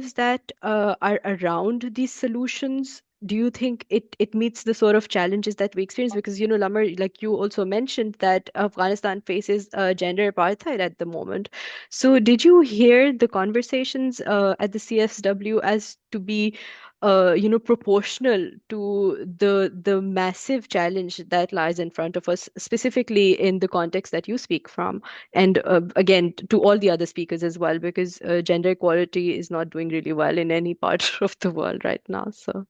initiatives that are around these solutions, do you think it meets the sort of challenges that we experience? Because, Lamar, like you also mentioned that Afghanistan faces gender apartheid at the moment. So did you hear the conversations at the CSW as to be proportional to the massive challenge that lies in front of us, specifically in the context that you speak from, and again to all the other speakers as well, because gender equality is not doing really well in any part of the world right now. So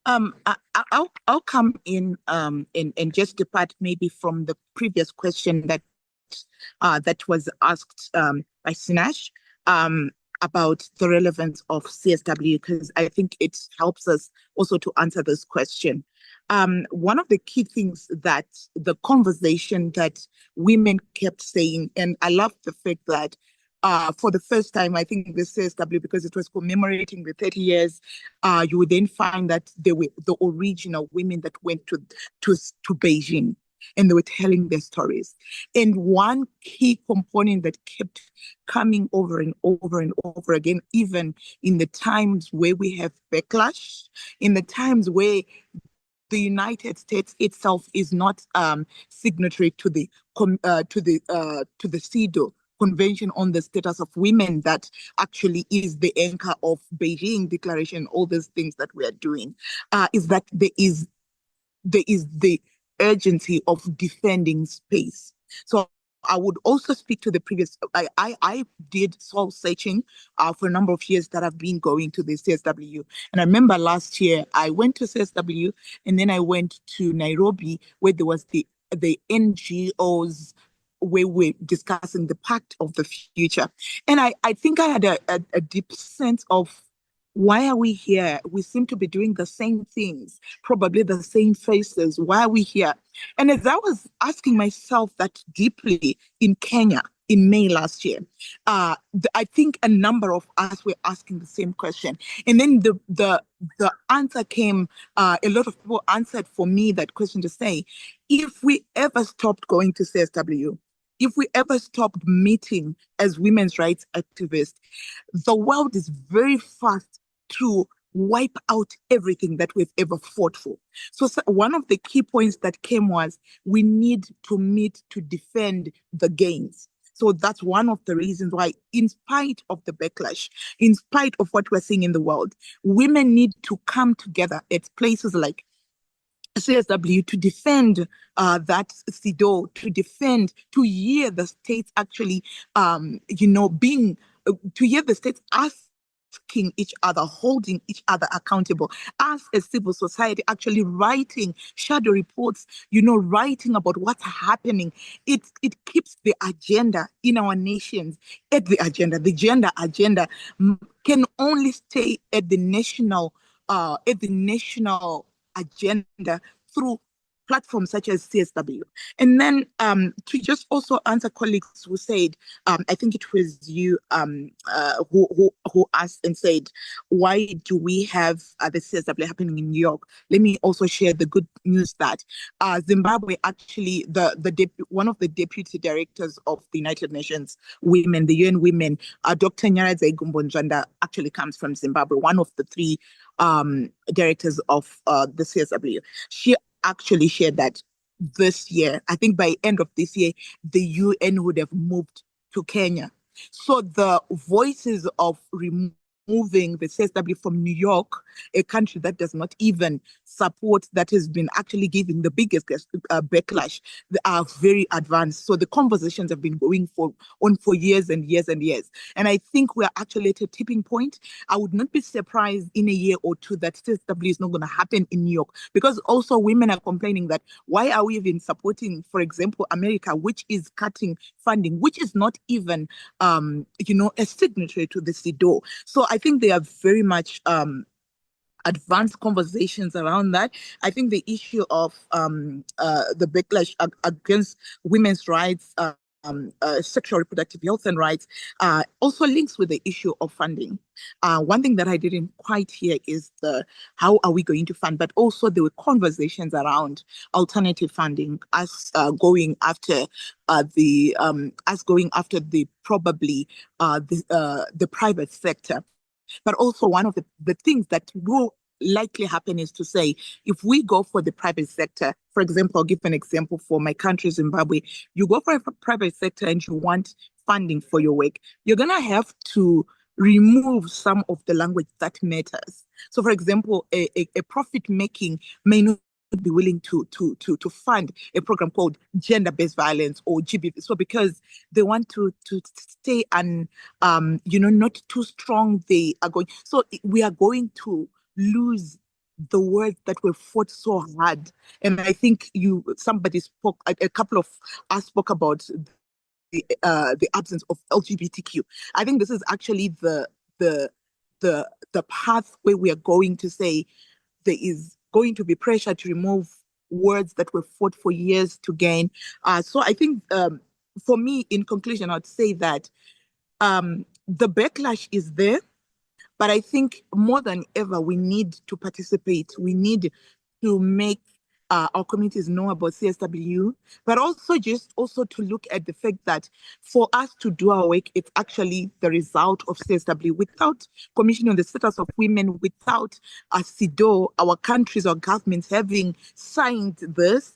I'll come in and just depart maybe from the previous question that was asked by Sinash about the relevance of CSW, because I think it helps us also to answer this question. One of the key things that the conversation that women kept saying, and I love the fact that for the first time, I think the CSW, because it was commemorating the 30 years, you would then find that they were the original women that went to Beijing, and they were telling their stories. And one key component that kept coming over and over and over again, even in the times where we have backlash, in the times where the United States itself is not signatory to the CEDAW, Convention on the Status of Women, that actually is the anchor of Beijing Declaration, all these things that we are doing, is that there is the urgency of defending space. So I would also speak to the previous. I did soul searching for a number of years that I've been going to the CSW, and I remember last year I went to CSW, and then I went to Nairobi, where there was the NGOs, where we're discussing the pact of the future. And I think I had a deep sense of, why are we here? We seem to be doing the same things, probably the same faces. Why are we here? And as I was asking myself that deeply in Kenya in May last year, I think a number of us were asking the same question. And then the answer came, a lot of people answered for me that question to say, if we ever stopped going to CSW, if we ever stopped meeting as women's rights activists, the world is very fast to wipe out everything that we've ever fought for. So one of the key points that came was, we need to meet to defend the gains. So that's one of the reasons why, in spite of the backlash, in spite of what we're seeing in the world, women need to come together at places like CSW to defend that CEDAW, to hear the states actually, to hear the states asking each other, holding each other accountable, us as civil society actually writing shadow reports, writing about what's happening. It keeps the agenda in our nations at the agenda. The gender agenda can only stay at the national agenda through platforms such as CSW. And then to just also answer colleagues who said, I think it was you who asked and said, why do we have the CSW happening in New York? Let me also share the good news that Zimbabwe actually, one of the deputy directors of the United Nations Women, the UN Women, Dr. Nyaradzo Nyari actually comes from Zimbabwe, one of the three directors of the CSW. She actually shared that this year, I think by end of this year, the UN would have moved to Kenya. So the voices of removing the CSW from New York, a country that does not even support, that has been actually giving the biggest backlash, they are very advanced. So the conversations have been going on for years and years and years. And I think we're actually at a tipping point. I would not be surprised in a year or two that CSW is not going to happen in New York, because also women are complaining that, why are we even supporting, for example, America, which is cutting funding, which is not even, a signatory to the CEDAW. So I think they are very much advanced conversations around that. I think the issue of the backlash against women's rights, sexual reproductive health and rights, also links with the issue of funding. One thing that I didn't quite hear is how are we going to fund, but also there were conversations around alternative funding, us going after the private sector. But also one of the things that will likely happen is to say, if we go for the private sector, for example, I'll give an example for my country, Zimbabwe, you go for a private sector and you want funding for your work, you're going to have to remove some of the language that matters. So, for example, a profit making may not be willing to fund a program called gender-based violence or GBV. So because they want to stay and not too strong, they are going. So we are going to lose the words that were fought so hard. And I think somebody spoke, a couple of us spoke about the absence of LGBTQ. I think this is actually the the path where we are going to say there is going to be pressure to remove words that were fought for years to gain. So I think for me, in conclusion, I'd say that the backlash is there, but I think more than ever, we need to participate. We need to make our communities know about CSW, but also just also to look at the fact that for us to do our work, it's actually the result of CSW. Without Commission on the Status of Women, without CEDAW, our countries or governments having signed this,